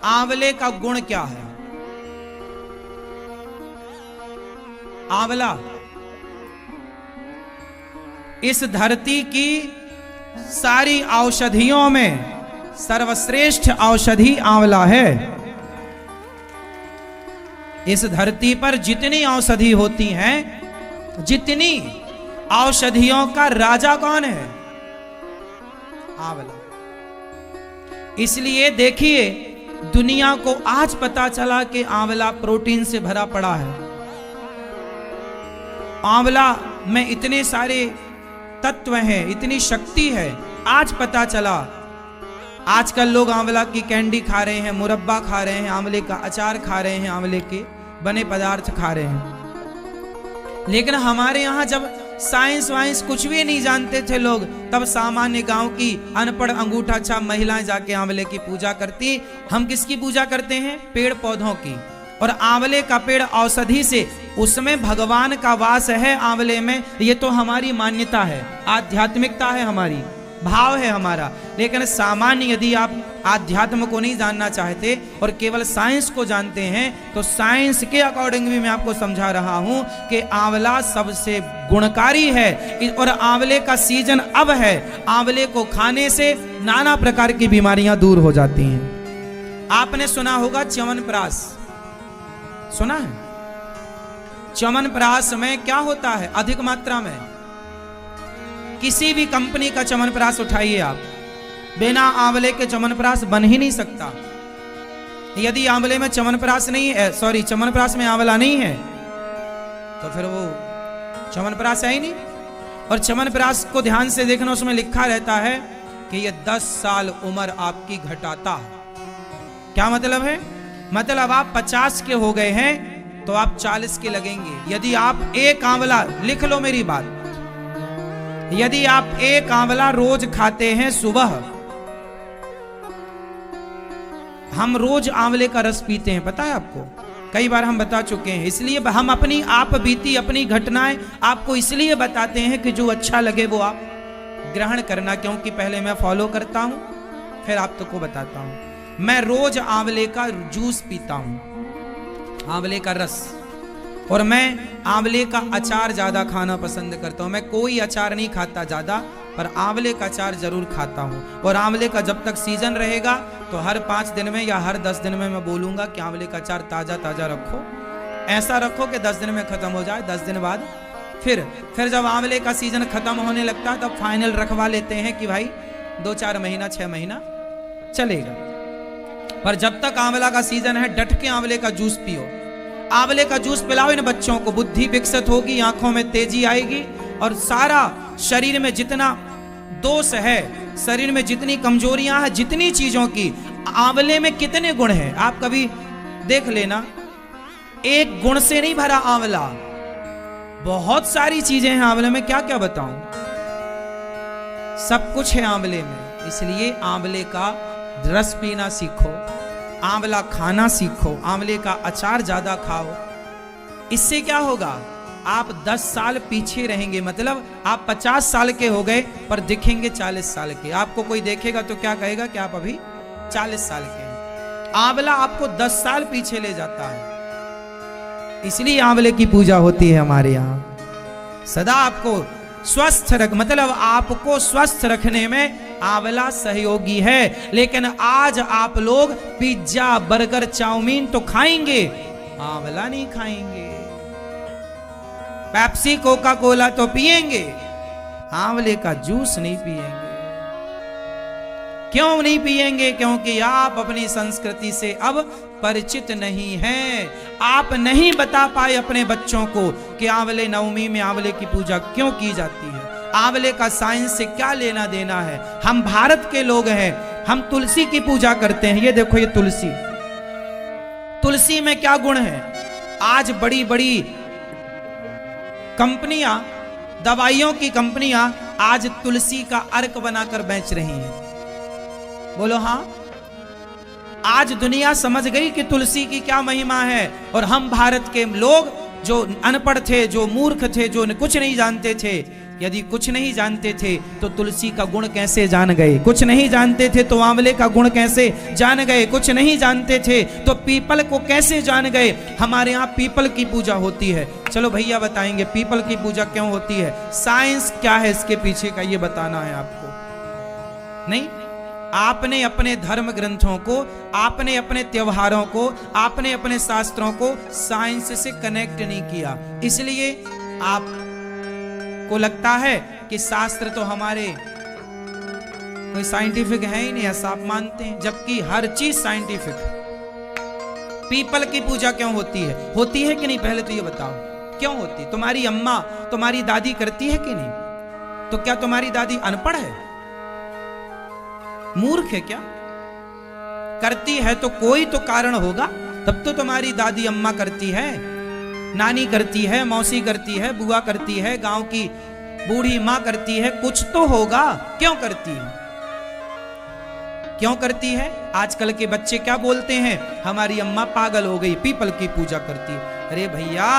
आंवले का गुण क्या है? आंवला इस धरती की सारी औषधियों में सर्वश्रेष्ठ औषधि आंवला है। इस धरती पर जितनी औषधि होती हैं, जितनी औषधियों का राजा कौन है? आंवला। इसलिए देखिए, दुनिया को आज पता चला कि आंवला प्रोटीन से भरा पड़ा है। आंवला में इतने सारे तत्व हैं, इतनी शक्ति है, आज पता चला। आजकल लोग आंवला की कैंडी खा रहे हैं, मुरब्बा खा रहे हैं, आंवले का अचार खा रहे हैं, आंवले के बने पदार्थ खा रहे हैं। लेकिन हमारे यहाँ जब साइंस वाइंस कुछ भी नहीं जानते थे लोग, तब सामान्य गांव की अनपढ़ अंगूठा छाप महिलाएं जाके आंवले की पूजा करती। हम किसकी पूजा करते हैं? पेड़ पौधों की। और आंवले का पेड़ औषधि से, उसमें भगवान का वास है आंवले में। ये तो हमारी मान्यता है, आध्यात्मिकता है हमारी, भाव है हमारा। लेकिन सामान्य यदि आप आध्यात्म को नहीं जानना चाहते और केवल साइंस को जानते हैं, तो साइंस के अकॉर्डिंग भी मैं आपको समझा रहा हूं कि आंवला सबसे गुणकारी है। और आंवले का सीजन अब है। आंवले को खाने से नाना प्रकार की बीमारियां दूर हो जाती हैं। आपने सुना होगा च्यवनप्राश, सुना है? च्यवनप्राश में क्या होता है? अधिक मात्रा में किसी भी कंपनी का च्यवनप्राश उठाइए आप, बिना आंवले के च्यवनप्राश बन ही नहीं सकता। यदि आंवले में च्यवनप्राश नहीं है, सॉरी च्यवनप्राश में आंवला नहीं है, तो फिर वो च्यवनप्राश है ही नहीं। और च्यवनप्राश को ध्यान से देखना, उसमें लिखा रहता है कि ये 10 साल उम्र आपकी घटाता है। क्या मतलब है? मतलब आप 50 के हो गए हैं तो आप 40 के लगेंगे। यदि आप एक आंवला, लिख लो मेरी बात, यदि आप एक आंवला रोज खाते हैं सुबह, हम रोज आंवले का रस पीते हैं, पता है आपको? कई बार हम बता चुके हैं। इसलिए हम अपनी आप बीती अपनी घटनाएं आपको इसलिए बताते हैं कि जो अच्छा लगे वो आप ग्रहण करना, क्योंकि पहले मैं फॉलो करता हूं, फिर आप तो को बताता हूं। मैं रोज आंवले का जूस पीता हूं, आंवले का रस। और मैं आंवले का अचार ज्यादा खाना पसंद करता हूं। मैं कोई अचार नहीं खाता ज्यादा, पर आंवले का अचार जरूर खाता हूं। और आंवले का जब तक सीजन रहेगा तो हर 5 दिन में या हर 10 दिन में मैं बोलूंगा कि आंवले का अचार ताजा ताजा रखो। ऐसा रखो कि 10 दिन में खत्म हो जाए। 10 दिन बाद फिर जब आंवले का सीजन खत्म होने लगता है, तब फाइनल रखवा लेते हैं कि भाई 2-4 महीना 6 महीना चलेगा। पर जब तक आंवला का सीजन है, डट के आंवले का जूस पियो। आंवले का जूस पिलाओ इन बच्चों को, बुद्धि विकसित होगी, आंखों में तेजी आएगी, और सारा शरीर में जितना दोष है, शरीर में जितनी कमजोरियां हैं, जितनी चीजों की, आंवले में कितने गुण हैं आप कभी देख लेना। एक गुण से नहीं भरा आंवला, बहुत सारी चीजें हैं आंवले में। क्या क्या बताऊं, सब कुछ है आंवले में। इसलिए आंवले का रस पीना सीखो, आंवला खाना सीखो, आंवले का अचार ज्यादा खाओ। इससे क्या होगा? आप 10 साल पीछे रहेंगे। मतलब आप 50 साल के हो गए पर दिखेंगे 40 साल के। आपको कोई देखेगा तो क्या कहेगा कि आप अभी 40 साल के हैं। आंवला आपको 10 साल पीछे ले जाता है। इसलिए आंवले की पूजा होती है हमारे यहाँ। सदा आपको स्वस्थ रख, मतलब आपको स्वस्थ रखने में आंवला सहयोगी है। लेकिन आज आप लोग पिज्जा, बर्गर, चाउमीन तो खाएंगे, आंवला नहीं खाएंगे। पेप्सी, कोका कोला तो पिएंगे, आंवले का जूस नहीं पिएंगे। क्यों नहीं पिएंगे? क्योंकि आप अपनी संस्कृति से अब परिचित नहीं हैं। आप नहीं बता पाए अपने बच्चों को कि आंवले नवमी में आंवले की पूजा क्यों की जाती है, आंवले का साइंस से क्या लेना देना है। हम भारत के लोग हैं, हम तुलसी की पूजा करते हैं। ये देखो, ये तुलसी, तुलसी में क्या गुण है? आज बड़ी बड़ी कंपनियां, दवाइयों की कंपनियां आज तुलसी का अर्क बनाकर बेच रही हैं। बोलो हाँ। आज दुनिया समझ गई कि तुलसी की क्या महिमा है। और हम भारत के लोग जो अनपढ़ थे, जो मूर्ख थे, जो कुछ नहीं जानते थे, यदि कुछ नहीं जानते थे तो तुलसी का गुण कैसे जान गए, कुछ नहीं जानते थे तो आंवले का गुण कैसे जान गए, कुछ नहीं जानते थे तो पीपल को कैसे जान गए। हमारे यहाँ पीपल की पूजा होती है। चलो भैया बताएंगे पीपल की पूजा क्यों होती है, साइंस क्या है इसके पीछे का, ये बताना है आपको। नहीं, आपने अपने धर्म ग्रंथों को, आपने अपने त्योहारों को, आपने अपने शास्त्रों को साइंस से कनेक्ट नहीं किया, इसलिए आप को लगता है कि शास्त्र तो हमारे कोई साइंटिफिक है ही नहीं, ऐसा आप मानते हैं, जबकि हर चीज साइंटिफिक है। पीपल की पूजा क्यों होती है, होती है कि नहीं, पहले तो ये बताओ क्यों होती। तुम्हारी अम्मा, तुम्हारी दादी करती है कि नहीं, तो क्या तुम्हारी दादी अनपढ़ है, मूर्ख है क्या, करती है तो कोई तो कारण होगा, तब तो तुम्हारी दादी अम्मा करती है, नानी करती है, मौसी करती है, बुआ करती है, गांव की बूढ़ी मां करती है, कुछ तो होगा। क्यों करती है, क्यों करती है। आजकल के बच्चे क्या बोलते हैं, हमारी अम्मा पागल हो गई, पीपल की पूजा करती है। अरे भैया,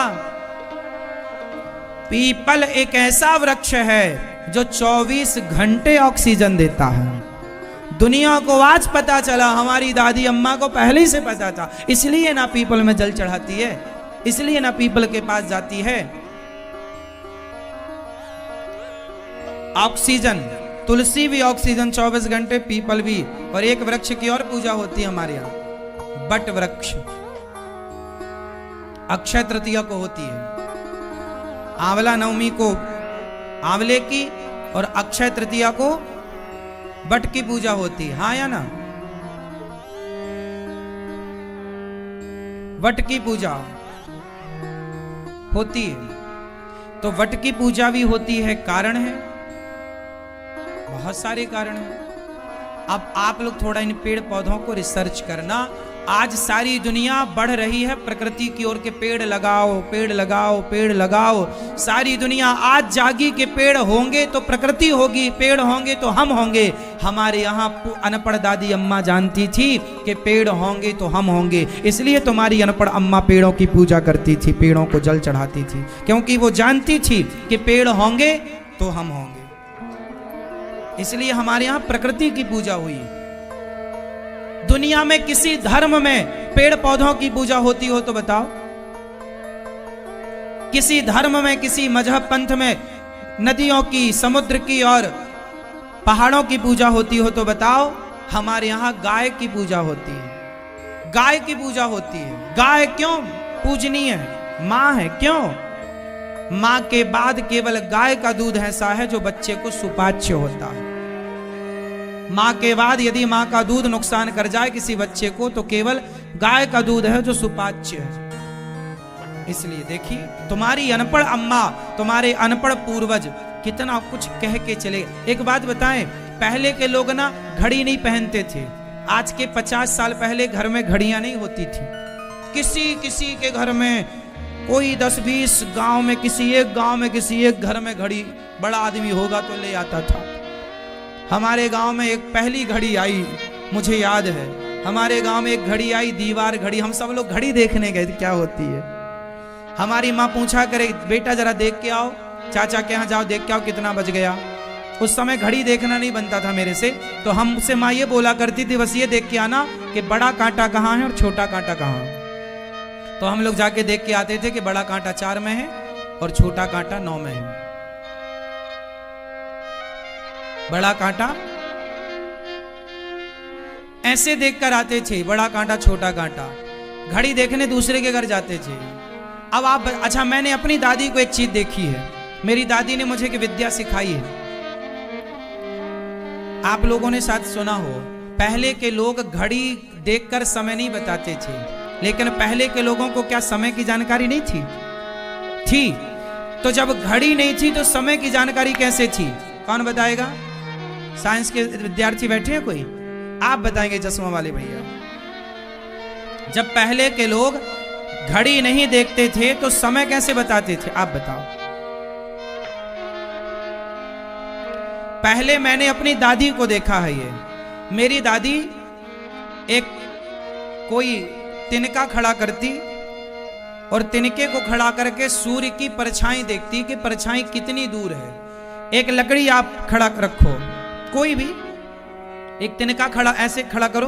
पीपल एक ऐसा वृक्ष है जो 24 घंटे ऑक्सीजन देता है। दुनिया को आज पता चला, हमारी दादी अम्मा को पहले ही से पता था, इसलिए ना पीपल में जल चढ़ाती है, इसलिए ना पीपल के पास जाती है। ऑक्सीजन, तुलसी भी ऑक्सीजन 24 घंटे, पीपल भी। और एक वृक्ष की और पूजा होती है हमारे यहां, बट वृक्ष, अक्षय तृतीया को होती है। आंवला नवमी को आंवले की और अक्षय तृतीया को बट की पूजा होती है, हाँ या ना। वट की पूजा होती है, तो वट की पूजा भी होती है, कारण है, बहुत सारे कारण हैं। अब आप लोग थोड़ा इन पेड़ पौधों को रिसर्च करना। आज सारी दुनिया बढ़ रही है प्रकृति की ओर के, पेड़ लगाओ, पेड़ लगाओ, पेड़ लगाओ। सारी दुनिया आज जागी कि पेड़ होंगे तो प्रकृति होगी, पेड़ होंगे तो हम होंगे। हमारे यहाँ अनपढ़ दादी अम्मा जानती थी कि पेड़ होंगे तो हम होंगे, इसलिए तुम्हारी अनपढ़ अम्मा पेड़ों की पूजा करती थी, पेड़ों को जल चढ़ाती थी, क्योंकि वो जानती थी कि पेड़ होंगे तो हम होंगे। इसलिए हमारे यहाँ प्रकृति की पूजा हुई। दुनिया में किसी धर्म में पेड़ पौधों की पूजा होती हो तो बताओ, किसी धर्म में, किसी मजहब पंथ में नदियों की, समुद्र की और पहाड़ों की पूजा होती हो तो बताओ। हमारे यहाँ गाय की पूजा होती है, गाय की पूजा होती है। गाय क्यों पूजनीय है, मां है, क्यों, मां के बाद केवल गाय का दूध ऐसा है जो बच्चे को सुपाच्य होता है। मां के बाद यदि मां का दूध नुकसान कर जाए किसी बच्चे को तो केवल गाय का दूध है जो सुपाच्य है। इसलिए देखिए, तुम्हारी अनपढ़ अम्मा, तुम्हारे अनपढ़ पूर्वज कितना कुछ कह के चले। एक बात बताएं, पहले के लोग ना घड़ी नहीं पहनते थे। आज के 50 साल पहले घर में घड़ियां नहीं होती थी। किसी किसी के घर में, कोई 10-20 गांव में, किसी एक गांव में, किसी एक घर में घड़ी, बड़ा आदमी होगा तो ले आता था। हमारे गांव में एक पहली घड़ी आई, मुझे याद है, हमारे गांव में एक घड़ी आई, दीवार घड़ी। हम सब लोग घड़ी देखने गए क्या होती है। हमारी माँ पूछा करे, बेटा जरा देख के आओ, चाचा के यहाँ जाओ, देख के आओ कितना बज गया। उस समय घड़ी देखना नहीं बनता था मेरे से, तो हमसे माँ ये बोला करती थी, बस ये देख के आना कि बड़ा कांटा कहाँ है और छोटा कांटा कहाँ है। तो हम लोग जाके देख के आते थे कि बड़ा कांटा 4 में है और छोटा कांटा 9 में है। बड़ा कांटा ऐसे देखकर आते थे, बड़ा कांटा छोटा कांटा। घड़ी देखने दूसरे के घर जाते थे। अब आप, अच्छा, मैंने अपनी दादी को एक चीज देखी है, मेरी दादी ने मुझे एक विद्या सिखाई है। आप लोगों ने शायद सुना हो, पहले के लोग घड़ी देखकर समय नहीं बताते थे, लेकिन पहले के लोगों को क्या समय की जानकारी नहीं थी? थी। तो जब घड़ी नहीं थी तो समय की जानकारी कैसे थी? कौन बताएगा? साइंस के विद्यार्थी बैठे हैं कोई? आप बताएंगे, चश्मा वाले भैया। जब पहले के लोग घड़ी नहीं देखते थे तो समय कैसे बताते थे? आप बताओ। पहले मैंने अपनी दादी को देखा है, ये मेरी दादी एक कोई तिनका खड़ा करती और तिनके को खड़ा करके सूर्य की परछाई देखती कि परछाई कितनी दूर है। एक लकड़ी आप खड़ा रखो, कोई भी एक तिनका खड़ा ऐसे खड़ा करो,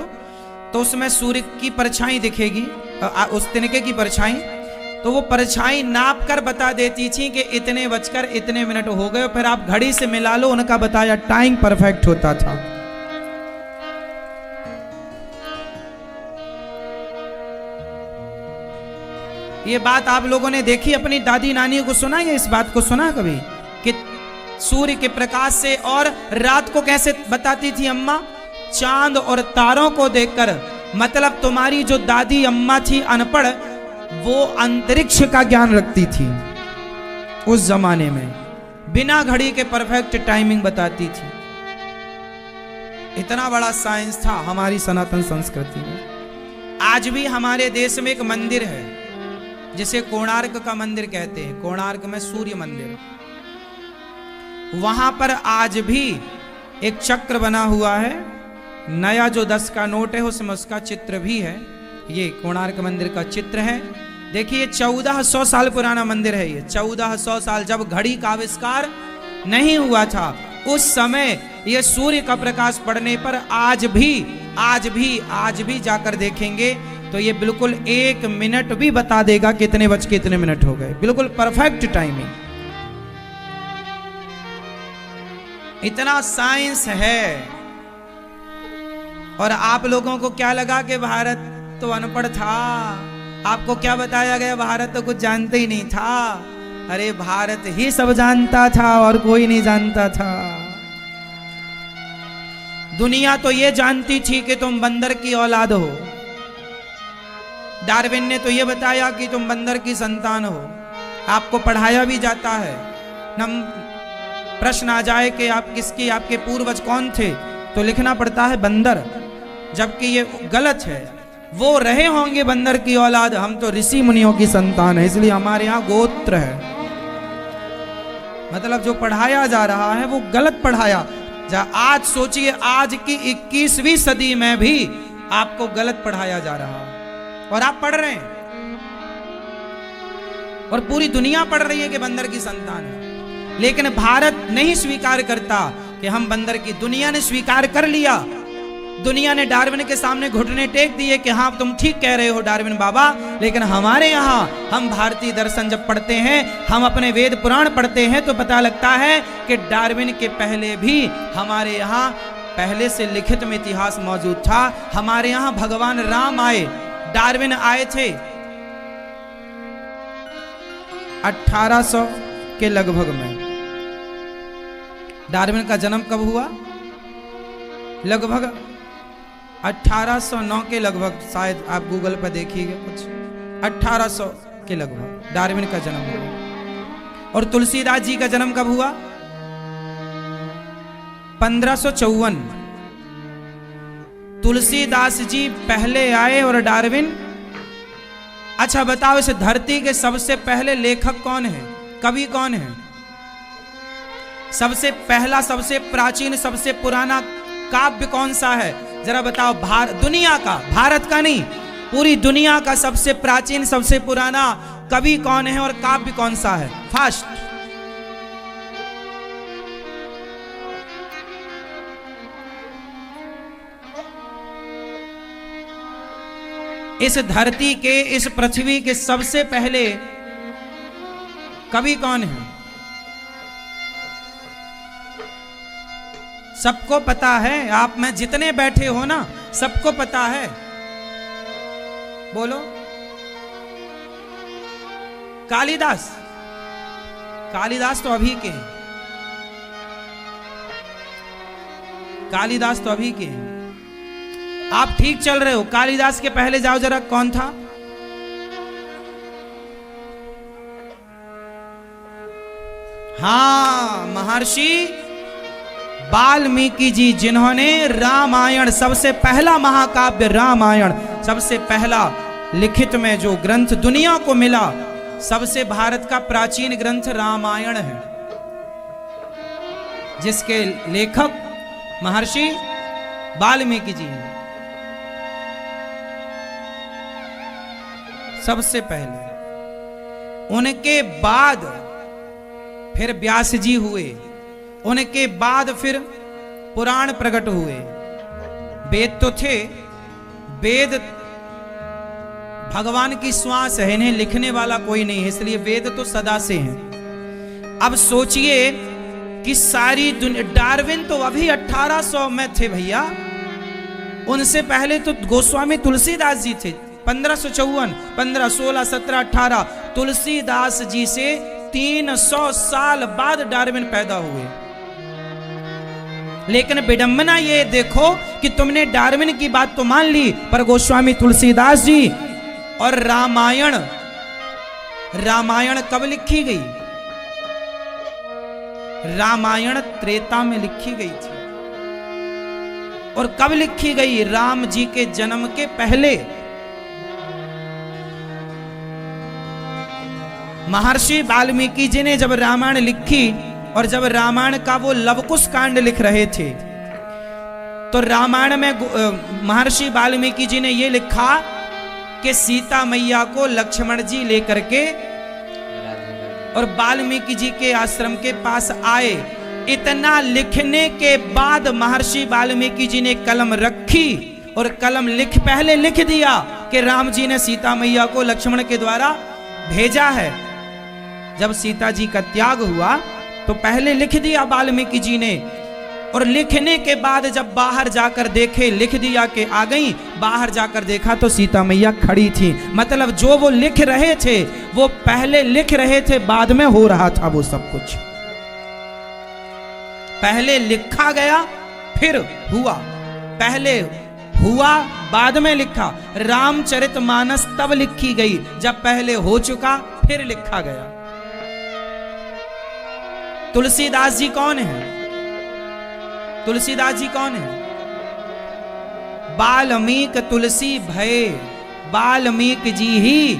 तो उसमें सूर्य की परछाई दिखेगी, उस तिनके की परछाई, तो वो परछाई नाप कर बता देती थी कि इतने बजकर इतने मिनट हो गए। फिर आप घड़ी से मिला लो, उनका बताया टाइम परफेक्ट होता था। ये बात आप लोगों ने देखी, अपनी दादी नानी को सुना, या इस बात को सुना कभी कि सूर्य के प्रकाश से, और रात को कैसे बताती थी अम्मा, चांद और तारों को देखकर। मतलब तुम्हारी जो दादी अम्मा थी अनपढ़, वो अंतरिक्ष का ज्ञान रखती थी उस जमाने में, बिना घड़ी के परफेक्ट टाइमिंग बताती थी। इतना बड़ा साइंस था हमारी सनातन संस्कृति में। आज भी हमारे देश में एक मंदिर है जिसे कोणार्क का मंदिर कहते हैं, कोणार्क में सूर्य मंदिर। वहां पर आज भी एक चक्र बना हुआ है, नया जो 10 का नोट है उसमें उसका चित्र भी है। ये कोणार्क मंदिर का चित्र है। देखिए 1400 साल पुराना मंदिर है ये, 1400 साल। जब घड़ी का आविष्कार नहीं हुआ था उस समय ये सूर्य का प्रकाश पड़ने पर आज भी जाकर देखेंगे तो ये बिल्कुल 1 मिनट भी बता देगा कितने बज के इतने मिनट हो गए, बिल्कुल परफेक्ट टाइमिंग। इतना साइंस है। और आप लोगों को क्या लगा कि भारत तो अनपढ़ था? आपको क्या बताया गया? भारत तो कुछ जानते ही नहीं था। अरे भारत ही सब जानता था और कोई नहीं जानता था। दुनिया तो ये जानती थी कि तुम बंदर की औलाद हो। डार्विन ने तो ये बताया कि तुम बंदर की संतान हो। आपको पढ़ाया भी जाता है, प्रश्न आ जाए कि आप किसकी, आपके पूर्वज कौन थे, तो लिखना पड़ता है बंदर, जबकि ये गलत है। वो रहे होंगे बंदर की औलाद, हम तो ऋषि मुनियों की संतान है, इसलिए हमारे यहाँ गोत्र है। मतलब जो पढ़ाया जा रहा है वो गलत पढ़ाया जा। आज सोचिए, आज की 21वीं सदी में भी आपको गलत पढ़ाया जा रहा है और आप पढ़ रहे हैं, और पूरी दुनिया पढ़ रही है कि बंदर की संतान है। लेकिन भारत नहीं स्वीकार करता कि हम बंदर की। दुनिया ने स्वीकार कर लिया। दुनिया ने डार्विन के सामने घुटने टेक दिए कि हाँ तुम ठीक कह रहे हो डार्विन बाबा, लेकिन हमारे यहाँ हम भारतीय दर्शन जब पढ़ते हैं, हम अपने वेद पुराण पढ़ते हैं, तो पता लगता है कि डार्विन के पहले भी हमारे यहाँ पहले से लिखित में इतिहास मौजूद था। हमारे यहाँ भगवान राम आए, डार्विन आए थे 1800 के लगभग में। डार्विन का जन्म कब हुआ? लगभग 1809 के लगभग, शायद आप गूगल पर देखिएगा, कुछ 1800 के लगभग डार्विन का जन्म हुआ। और तुलसीदास जी का जन्म कब हुआ? 1554। तुलसीदास जी पहले आए और डार्विन। अच्छा बताओ, इस धरती के सबसे पहले लेखक कौन है, कवि कौन है? सबसे पहला, सबसे प्राचीन, सबसे पुराना काव्य कौन सा है? जरा बताओ। दुनिया का, भारत का नहीं, पूरी दुनिया का सबसे प्राचीन, सबसे पुराना कवि कौन है और काव्य कौन सा है? फर्स्ट, इस धरती के, इस पृथ्वी के सबसे पहले कवि कौन है? सबको पता है। आप में जितने बैठे हो ना, सबको पता है। बोलो। कालिदास। कालिदास तो अभी के हैं, कालिदास तो अभी के हैं। आप ठीक चल रहे हो। कालिदास के पहले जाओ जरा, कौन था? हाँ, महर्षि वाल्मीकि जी, जिन्होंने रामायण, सबसे पहला महाकाव्य रामायण, सबसे पहला लिखित में जो ग्रंथ दुनिया को मिला, सबसे भारत का प्राचीन ग्रंथ रामायण है, जिसके लेखक महर्षि वाल्मीकि जी हैं। सबसे पहले। उनके बाद फिर व्यास जी हुए। उनके बाद फिर पुराण प्रकट हुए। वेद तो थे, वेद भगवान की श्वास है, इन्हें लिखने वाला कोई नहीं है, इसलिए वेद तो सदा से हैं। अब सोचिए कि सारी दुनिया, डार्विन तो अभी 1800 में थे भैया, उनसे पहले तो गोस्वामी तुलसीदास जी थे 1554, 15, 16, 17, 18। तुलसीदास जी से 300 साल बाद डार्विन पैदा हुए। लेकिन विडंबना ये देखो कि तुमने डार्विन की बात तो मान ली, पर गोस्वामी तुलसीदास जी और रामायण कब लिखी गई? रामायण त्रेता में लिखी गई थी। और कब लिखी गई? राम जी के जन्म के पहले। महर्षि वाल्मीकि जी ने जब रामायण लिखी, और जब रामायण का वो लवकुश कांड लिख रहे थे, तो रामायण में महर्षि वाल्मीकि जी ने ये लिखा कि सीता मैया को लक्ष्मण जी लेकर के और वाल्मीकि जी के आश्रम के पास आए। इतना लिखने के बाद महर्षि वाल्मीकि जी ने कलम रखी और कलम पहले लिख दिया कि राम जी ने सीता मैया को लक्ष्मण के द्वारा भेजा है। जब सीता जी का त्याग हुआ तो पहले लिख दिया वाल्मीकि जी ने, और लिखने के बाद जब बाहर जाकर देखे, लिख दिया कि आ गई, बाहर जाकर देखा तो सीता मैया खड़ी थी। मतलब जो वो लिख रहे थे वो पहले लिख रहे थे, बाद में हो रहा था वो सब कुछ। पहले लिखा गया फिर हुआ, पहले हुआ बाद में लिखा। रामचरितमानस तब लिखी गई जब पहले हो चुका फिर लिखा गया। तुलसीदास जी कौन है? तुलसीदास जी कौन है? वाल्मीकि तुलसी भय, वाल्मीकि जी ही,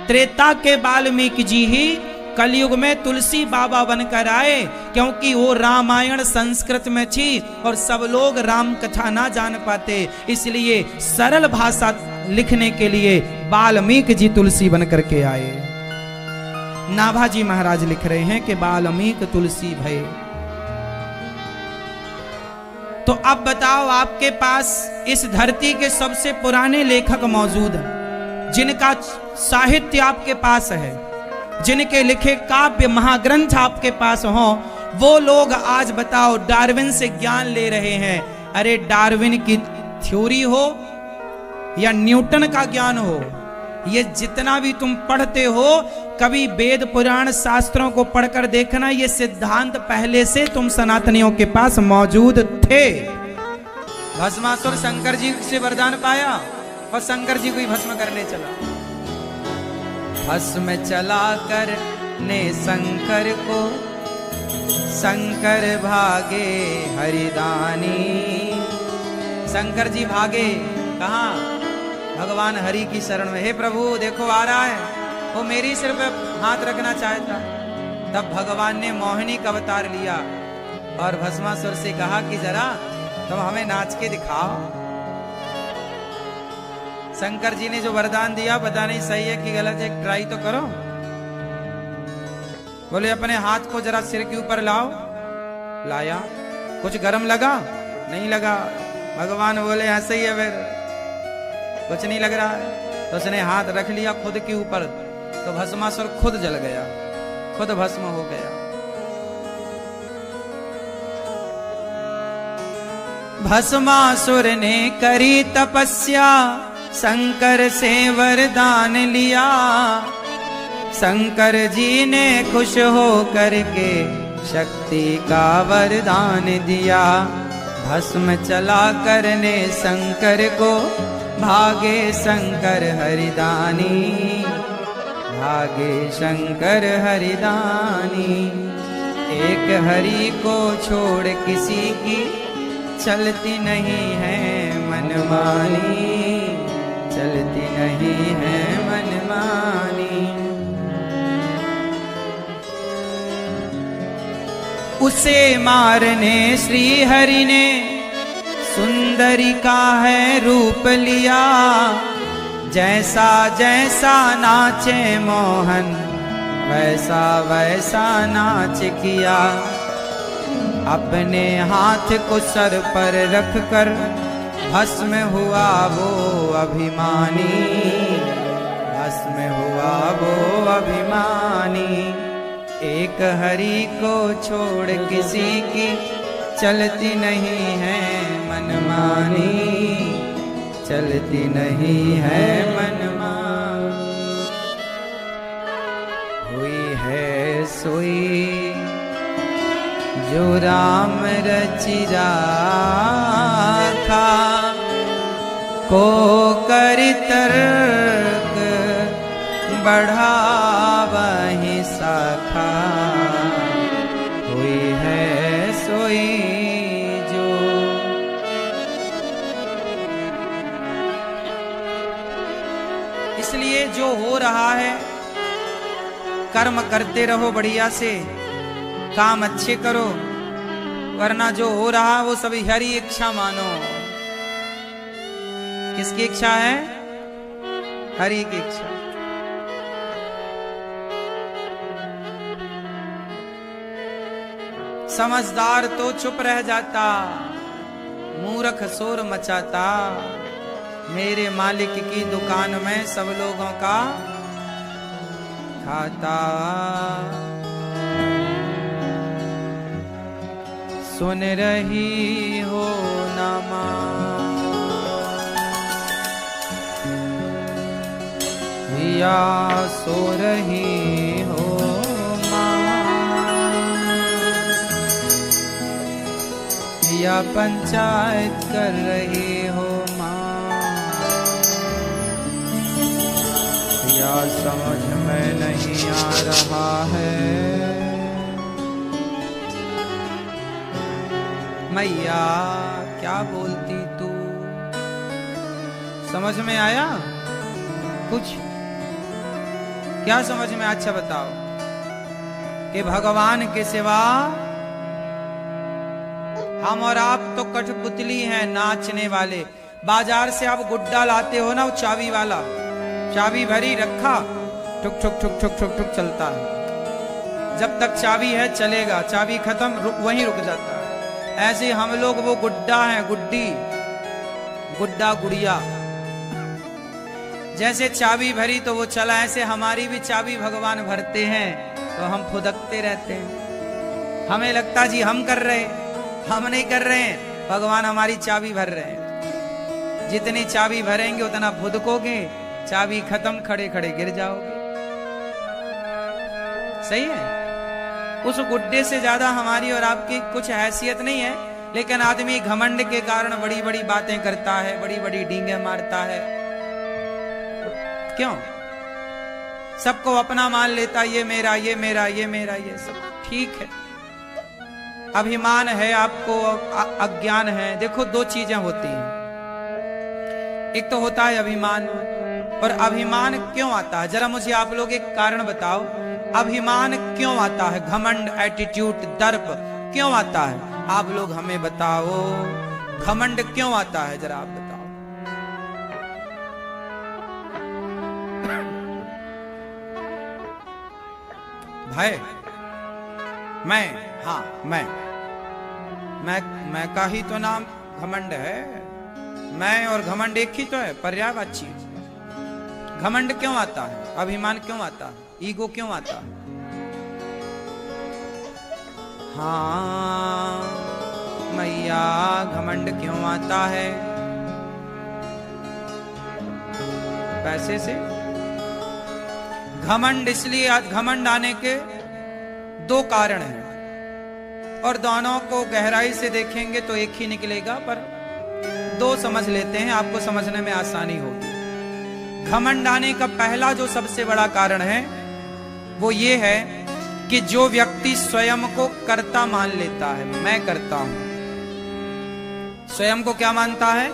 त्रेता के वाल्मीकि जी ही कलयुग में तुलसी बाबा बनकर आए, क्योंकि वो रामायण संस्कृत में थी और सब लोग राम कथा ना जान पाते, इसलिए सरल भाषा लिखने के लिए वाल्मीकि जी तुलसी बनकर के आए। नाभाजी महाराज लिख रहे हैं कि वाल्मीकि तुलसी भय। तो अब बताओ, आपके पास इस धरती के सबसे पुराने लेखक मौजूद हैं, जिनका साहित्य आपके पास है, जिनके लिखे काव्य महाग्रंथ आपके पास हो, वो लोग आज बताओ डार्विन से ज्ञान ले रहे हैं। अरे डार्विन की थ्योरी हो या न्यूटन का ज्ञान हो, ये जितना भी तुम पढ़ते हो, कभी वेद पुराण शास्त्रों को पढ़कर देखना, ये सिद्धांत पहले से तुम सनातनियों के पास मौजूद थे। भस्मासुर शंकर जी से वरदान पाया और शंकर जी को ही भस्म करने चला। भस्म चला कर ने शंकर को, शंकर भागे हरिदानी। शंकर जी भागे कहाँ? भगवान हरि की शरण में। हे प्रभु देखो आ रहा है, वो मेरी सिर पे हाथ रखना चाहता। तब भगवान ने मोहिनी का अवतार लिया और भस्मासुर से कहा कि जरा तुम हमें नाच के दिखाओ। शंकर जी ने जो वरदान दिया, पता नहीं सही है कि गलत है, ट्राई तो करो। बोले अपने हाथ को जरा सिर के ऊपर लाओ। लाया, कुछ गर्म लगा? नहीं लगा। भगवान बोले ऐसे ही है, फिर कुछ नहीं लग रहा है। तो उसने हाथ रख लिया खुद के ऊपर, तो भस्मासुर खुद जल गया, खुद भस्म हो गया। भस्मासुर ने करी तपस्या, शंकर से वरदान लिया। शंकर जी ने खुश हो करके शक्ति का वरदान दिया। भस्म चला करने शंकर को, भागे शंकर हरिदानी, भागे शंकर हरिदानी। एक हरि को छोड़ किसी की चलती नहीं है मनमानी, चलती नहीं है मनमानी। उसे मारने श्री हरि ने सुंदरी का है रूप लिया। जैसा जैसा नाचे मोहन, वैसा वैसा नाच किया। अपने हाथ को सर पर रखकर भस्म हुआ वो अभिमानी, भस्म हुआ वो अभिमानी। एक हरि को छोड़ किसी की चलती नहीं है मनमानी, चलती नहीं है मनमानी। हुई है सोई जो राम रचि राखा, को कर तर्क बढ़ावहि शाखा। हुई है सोई जो। इसलिए जो हो रहा है कर्म करते रहो बढ़िया से, काम अच्छे करो, वरना जो हो रहा वो सभी हरि इच्छा मानो। किसकी इच्छा है? हरि की इच्छा। समझदार तो चुप रह जाता, मूर्ख शोर मचाता। मेरे मालिक की दुकान में सब लोगों का खाता। सुन रही हो ना माँ, या सो रही हो माँ, या पंचायत कर रही हो माँ, या समझ में नहीं आ रहा है। मैया क्या बोलती तू? समझ में आया कुछ? क्या समझ में? अच्छा बताओ कि भगवान के सिवा हम और आप तो कठपुतली हैं, नाचने वाले। बाजार से आप गुड्डा लाते हो ना, वो चाबी वाला, चाबी भरी रखा, ठुक ठुक ठुक ठुक ठुक ठुक चलता है। जब तक चाबी है चलेगा, चाबी खत्म वहीं रुक जाता है। ऐसे हम लोग वो गुड्डा हैं, गुड्डी, गुड्डा गुड़िया। जैसे चाबी भरी तो वो चला, ऐसे हमारी भी चाबी भगवान भरते हैं तो हम फुदकते रहते हैं। हमें लगता जी हम कर रहे, हम नहीं कर रहे हैं, भगवान हमारी चाबी भर रहे हैं। जितनी चाबी भरेंगे उतना फुदकोगे, चाबी खत्म, खड़े खड़े गिर जाओगे। सही है? उस गुड्डे से ज्यादा हमारी और आपकी कुछ हैसियत नहीं है, लेकिन आदमी घमंड के कारण बड़ी बड़ी बातें करता है, बड़ी बड़ी डींगे मारता है। क्यों? सबको अपना मान लेता, ये मेरा, ये मेरा, ये मेरा, ये सब ठीक है। अभिमान है आपको, अज्ञान है। देखो दो चीजें होती हैं, एक तो होता है अभिमान, और अभिमान क्यों आता है? जरा मुझे आप लोग एक कारण बताओ, अभिमान क्यों आता है? घमंड, एटीट्यूड, दर्प क्यों आता है? आप लोग हमें बताओ, घमंड क्यों आता है? जरा आप बताओ। भाई मैं का ही तो नाम घमंड है। मैं और घमंड एक ही तो है, पर्यायवाची। घमंड क्यों आता है? अभिमान क्यों आता है? ईगो क्यों आता है? हाँ मैया, घमंड क्यों आता है? पैसे से घमंड। इसलिए घमंड आने के दो कारण हैं, और दोनों को गहराई से देखेंगे तो एक ही निकलेगा, पर दो समझ लेते हैं, आपको समझने में आसानी होगी। घमंड आने का पहला जो सबसे बड़ा कारण है वो ये है कि जो व्यक्ति स्वयं को कर्ता मान लेता है, मैं करता हूं, स्वयं को क्या मानता है?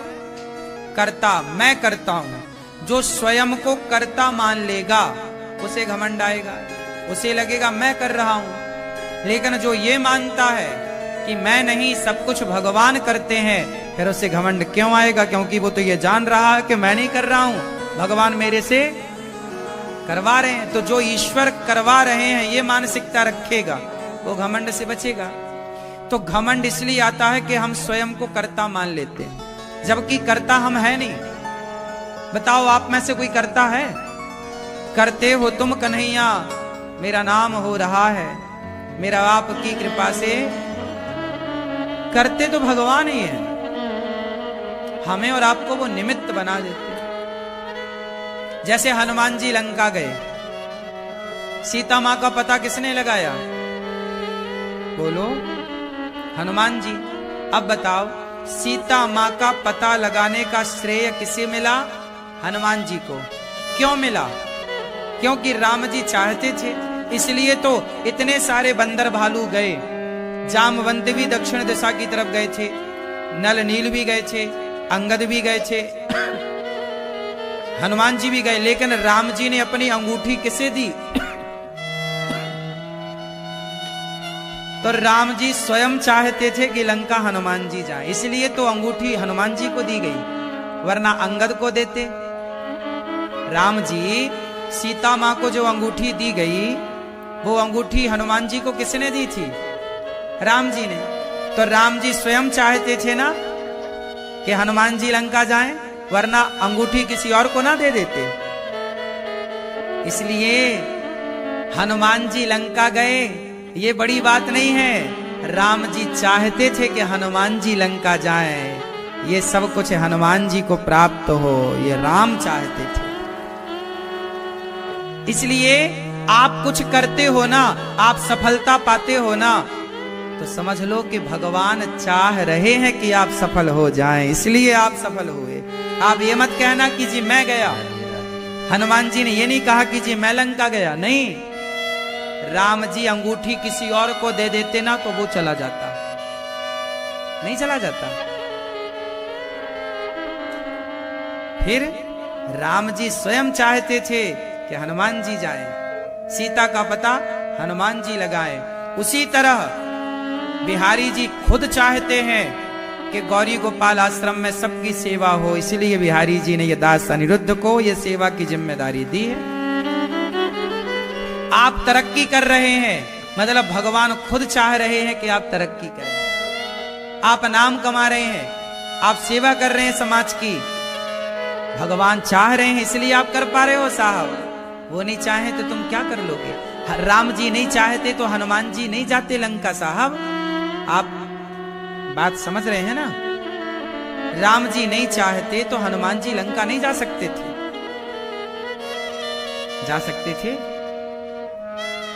कर्ता, मैं करता हूं। जो स्वयं को कर्ता मान लेगा उसे घमंड आएगा, उसे लगेगा मैं कर रहा हूं। लेकिन जो ये मानता है कि मैं नहीं, सब कुछ भगवान करते हैं, फिर उसे घमंड क्यों आएगा? क्योंकि वो तो ये जान रहा है कि मैं नहीं कर रहा हूं, भगवान मेरे से करवा रहे हैं। तो जो ईश्वर करवा रहे हैं ये मानसिकता रखेगा वो घमंड से बचेगा। तो घमंड इसलिए आता है कि हम स्वयं को कर्ता मान लेते हैं, जबकि कर्ता हम है नहीं। बताओ आप में से कोई कर्ता है? करते हो तुम कन्हैया, मेरा नाम हो रहा है, मेरा आपकी कृपा से। करते तो भगवान ही है, हमें और आपको वो निमित्त बना देते। जैसे हनुमान जी लंका गए, सीता मां का पता किसने लगाया? बोलो, हनुमान जी। अब बताओ, सीता मां का पता लगाने का श्रेय किसे मिला? हनुमान जी को। क्यों मिला? क्योंकि राम जी चाहते थे, इसलिए तो इतने सारे बंदर भालू गए। जामवंत भी दक्षिण दिशा की तरफ गए थे, नल नील भी गए थे, अंगद भी गए थे, हनुमान जी भी गए, लेकिन राम जी ने अपनी अंगूठी किसे दी? तो राम जी स्वयं चाहते थे कि लंका हनुमान जी जाए, इसलिए तो अंगूठी हनुमान जी को दी गई, वरना अंगद को देते। राम जी, सीता मां को जो अंगूठी दी गई, वो अंगूठी हनुमान जी को किसने दी थी? राम जी ने। तो राम जी स्वयं चाहते थे ना कि हनुमान जी लंका जाएं, वरना अंगूठी किसी और को ना दे देते। इसलिए हनुमान जी लंका गए, ये बड़ी बात नहीं है। राम जी चाहते थे कि हनुमान जी लंका जाएं, ये सब कुछ हनुमान जी को प्राप्त हो, ये राम चाहते थे। इसलिए आप कुछ करते हो ना, आप सफलता पाते हो ना, तो समझ लो कि भगवान चाह रहे हैं कि आप सफल हो जाएं, इसलिए आप सफल हुए। आप ये मत कहना कि जी मैं गया। हनुमान जी ने ये नहीं कहा कि जी मैं लंका गया, नहीं। राम जी अंगूठी किसी और को दे देते ना, तो वो चला जाता, नहीं चला जाता। फिर राम जी स्वयं चाहते थे कि हनुमान जी जाएं, सीता का पता हनुमान जी लगाएं। उसी तरह बिहारी जी खुद चाहते हैं कि गौरी गोपाल आश्रम में सबकी सेवा हो, इसलिए बिहारी जी ने ये दास अनिरुद्ध को ये सेवा की जिम्मेदारी दी है। आप तरक्की कर रहे हैं, मतलब भगवान खुद चाह रहे हैं कि आप तरक्की करें। आप नाम कमा रहे हैं, आप सेवा कर रहे हैं समाज की, भगवान चाह रहे हैं, इसलिए आप कर पा रहे हो साहब। वो नहीं चाहे तो तुम क्या कर लोगे? राम जी नहीं चाहते तो हनुमान जी नहीं जाते लंका साहब। आप बात समझ रहे हैं ना? राम जी नहीं चाहते तो हनुमान जी लंका नहीं जा सकते थे, जा सकते थे।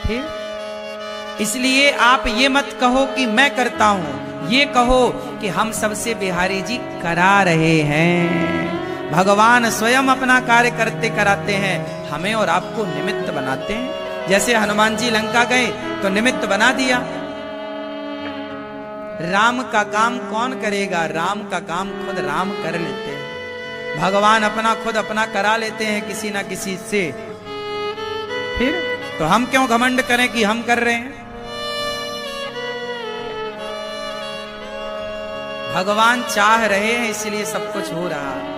फिर इसलिए आप ये मत कहो कि मैं करता हूं, ये कहो कि हम सबसे बिहारी जी करा रहे हैं। भगवान स्वयं अपना कार्य करते कराते हैं, हमें और आपको निमित्त बनाते हैं। जैसे हनुमान जी लंका गए तो निमित्त बना दिया। राम का काम कौन करेगा? राम का काम खुद राम कर लेते हैं। भगवान अपना खुद अपना करा लेते हैं किसी ना किसी से। फिर तो हम क्यों घमंड करें कि हम कर रहे हैं? भगवान चाह रहे हैं, इसलिए सब कुछ हो रहा है।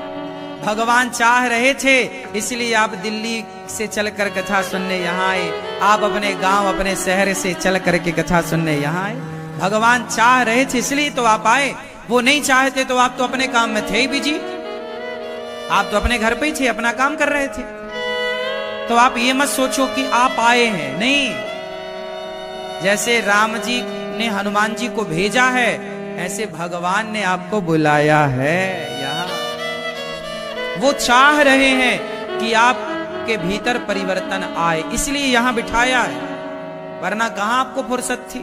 भगवान चाह रहे थे, इसलिए आप दिल्ली से चलकर कथा सुनने यहाँ आए, आप अपने गांव अपने शहर से चल करके कथा सुनने यहाँ आए। भगवान चाह रहे थे इसलिए तो आप आए। वो नहीं चाहते तो आप तो अपने काम में थे ही बिजी, आप तो अपने घर पे ही थे, अपना काम कर रहे थे। तो आप ये मत सोचो कि आप आए हैं, नहीं। जैसे राम जी ने हनुमान जी को भेजा है, ऐसे भगवान ने आपको बुलाया है यहाँ। वो चाह रहे हैं कि आपके भीतर परिवर्तन आए, इसलिए यहां बिठाया है, वरना कहां आपको फुर्सत थी?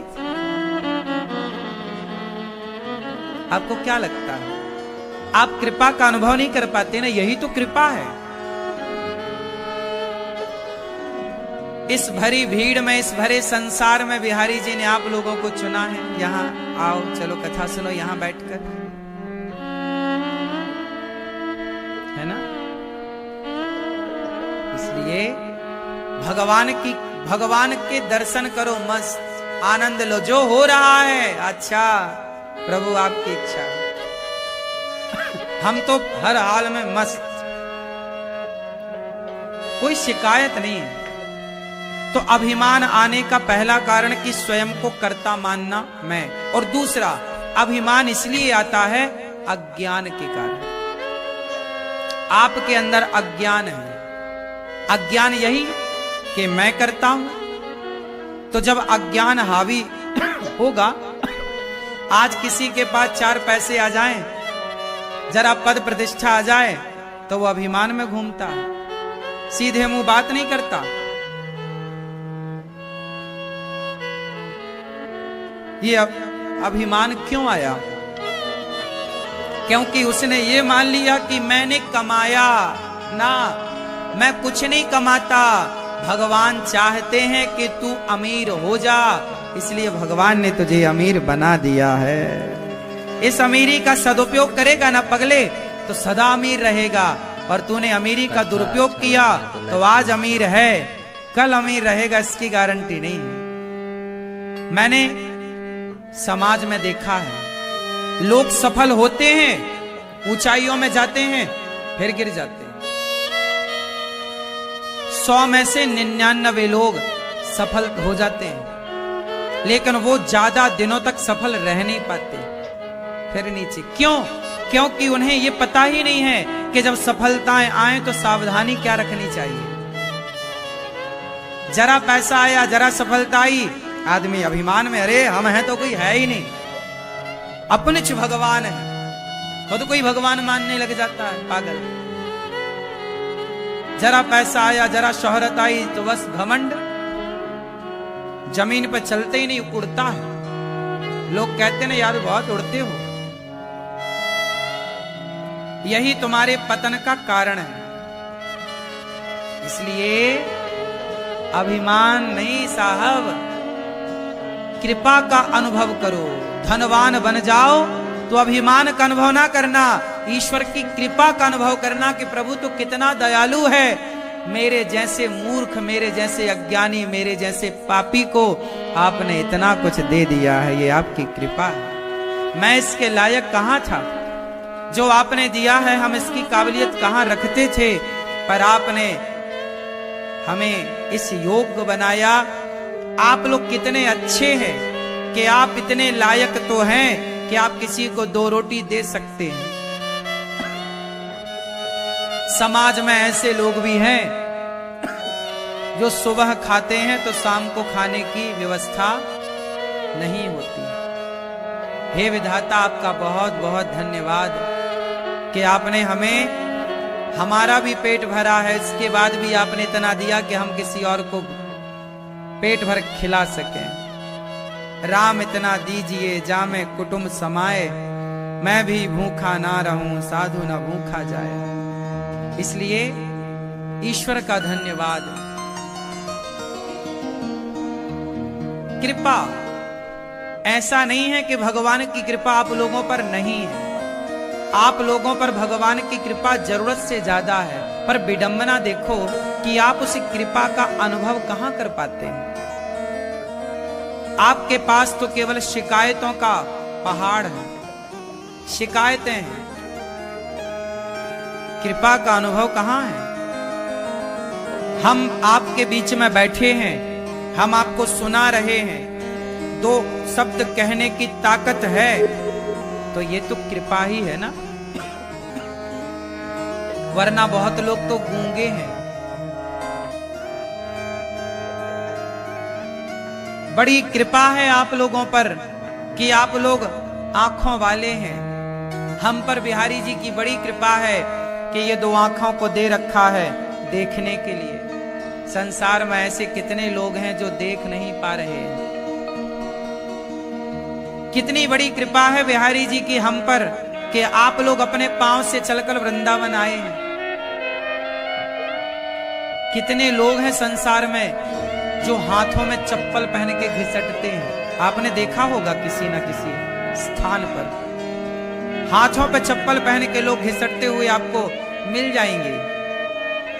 आपको क्या लगता है? आप कृपा का अनुभव नहीं कर पाते ना, यही तो कृपा है। इस भरी भीड़ में, इस भरे संसार में बिहारी जी ने आप लोगों को चुना है। यहाँ आओ, चलो कथा सुनो यहाँ बैठकर, है ना? इसलिए भगवान के दर्शन करो, मस्त आनंद लो। जो हो रहा है अच्छा, प्रभु आपकी इच्छा। हम तो हर हाल में मस्त, कोई शिकायत नहीं है। तो अभिमान आने का पहला कारण कि स्वयं को कर्ता मानना मैं, और दूसरा अभिमान इसलिए आता है अज्ञान के कारण। आपके अंदर अज्ञान है। अज्ञान यही कि मैं करता हूं। तो जब अज्ञान हावी होगा, आज किसी के पास 4 पैसे आ जाएं, जरा पद प्रतिष्ठा आ जाए, तो वो अभिमान में घूमता है, सीधे मुंह बात नहीं करता। ये अभिमान क्यों आया? क्योंकि उसने ये मान लिया कि मैंने कमाया ना, मैं कुछ नहीं कमाता, भगवान चाहते हैं कि तू अमीर हो जा, इसलिए भगवान ने तुझे अमीर बना दिया है। इस अमीरी का सदुपयोग करेगा ना पगले, तो सदा अमीर रहेगा। और तूने अमीरी का दुरुपयोग किया तो आज अमीर है, कल अमीर रहेगा, इसकी गारंटी नहीं है। मैंने समाज में देखा है, लोग सफल होते हैं, ऊंचाइयों में जाते हैं, फिर गिर जाते हैं। 100 में से 99 लोग सफल हो जाते हैं, लेकिन वो ज्यादा दिनों तक सफल रह नहीं पाते, फिर नीचे। क्यों? क्योंकि उन्हें ये पता ही नहीं है कि जब सफलताएं आए तो सावधानी क्या रखनी चाहिए। जरा पैसा आया, जरा सफलता आई, आदमी अभिमान में, अरे हम हैं तो कोई है ही नहीं, अपने च भगवान है, खुद कोई भगवान मानने लग जाता है, पागल। जरा पैसा आया, जरा शोहरत आई, तो बस घमंड, जमीन पर चलते ही नहीं, उड़ता है। लोग कहते ना यार बहुत उड़ते हो। यही तुम्हारे पतन का कारण है। इसलिए अभिमान नहीं साहब, कृपा का अनुभव करो। धनवान बन जाओ तो अभिमान का अनुभव ना करना, ईश्वर की कृपा का अनुभव करना कि प्रभु तो कितना दयालु है, मेरे जैसे मूर्ख, मेरे जैसे अज्ञानी, मेरे जैसे पापी को आपने इतना कुछ दे दिया है, ये आपकी कृपा है। मैं इसके लायक कहां था, जो आपने दिया है हम इसकी काबिलियत कहां रखते थे, पर आपने हमें इस योग्य बनाया। आप लोग कितने अच्छे हैं कि आप इतने लायक तो हैं कि आप किसी को 2 रोटी दे सकते हैं। समाज में ऐसे लोग भी हैं जो सुबह खाते हैं तो शाम को खाने की व्यवस्था नहीं होती। हे विधाता, आपका बहुत बहुत धन्यवाद कि आपने हमें, हमारा भी पेट भरा है, इसके बाद भी आपने इतना दिया कि हम किसी और को पेट भर खिला सकें। राम इतना दीजिए जामे कुटुंब समाए, मैं भी भूखा ना रहूं साधु ना भूखा जाए। इसलिए ईश्वर का धन्यवाद। कृपा ऐसा नहीं है कि भगवान की कृपा आप लोगों पर नहीं है, आप लोगों पर भगवान की कृपा जरूरत से ज्यादा है, पर विडंबना देखो कि आप उस कृपा का अनुभव कहां कर पाते हैं। आपके पास तो केवल शिकायतों का पहाड़ है, शिकायतें हैं, कृपा का अनुभव कहां है। हम आपके बीच में बैठे हैं, हम आपको सुना रहे हैं, 2 शब्द कहने की ताकत है, तो ये तो कृपा ही है ना, वरना बहुत लोग तो गूंगे हैं। बड़ी कृपा है आप लोगों पर कि आप लोग आंखों वाले हैं। हम पर बिहारी जी की बड़ी कृपा है कि ये 2 आंखों को दे रखा है देखने के लिए। संसार में ऐसे कितने लोग हैं जो देख नहीं पा रहे हैं। कितनी बड़ी कृपा है बिहारी जी की हम पर कि आप लोग अपने पांव से चलकर वृंदावन आए हैं। कितने लोग हैं संसार में जो हाथों में चप्पल पहन के घिसटते हैं। आपने देखा होगा किसी न किसी स्थान पर हाथों पे चप्पल पहन के लोग घिसटते हुए आपको मिल जाएंगे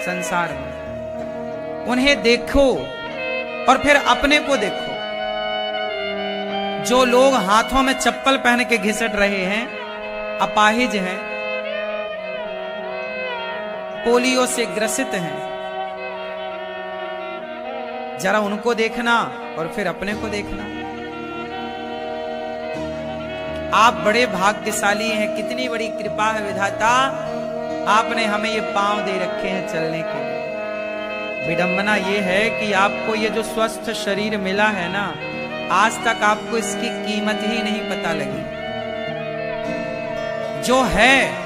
संसार में। उन्हें देखो और फिर अपने को देखो। जो लोग हाथों में चप्पल पहन के घिसट रहे हैं, अपाहिज हैं, पोलियो से ग्रसित हैं, जरा उनको देखना और फिर अपने को देखना। आप बड़े भाग्यशाली हैं, कितनी बड़ी कृपा है विधाता, आपने हमें ये पांव दे रखे हैं चलने के लिए। विडंबना ये है कि आपको ये जो स्वस्थ शरीर मिला है ना, आज तक आपको इसकी कीमत ही नहीं पता लगी। जो है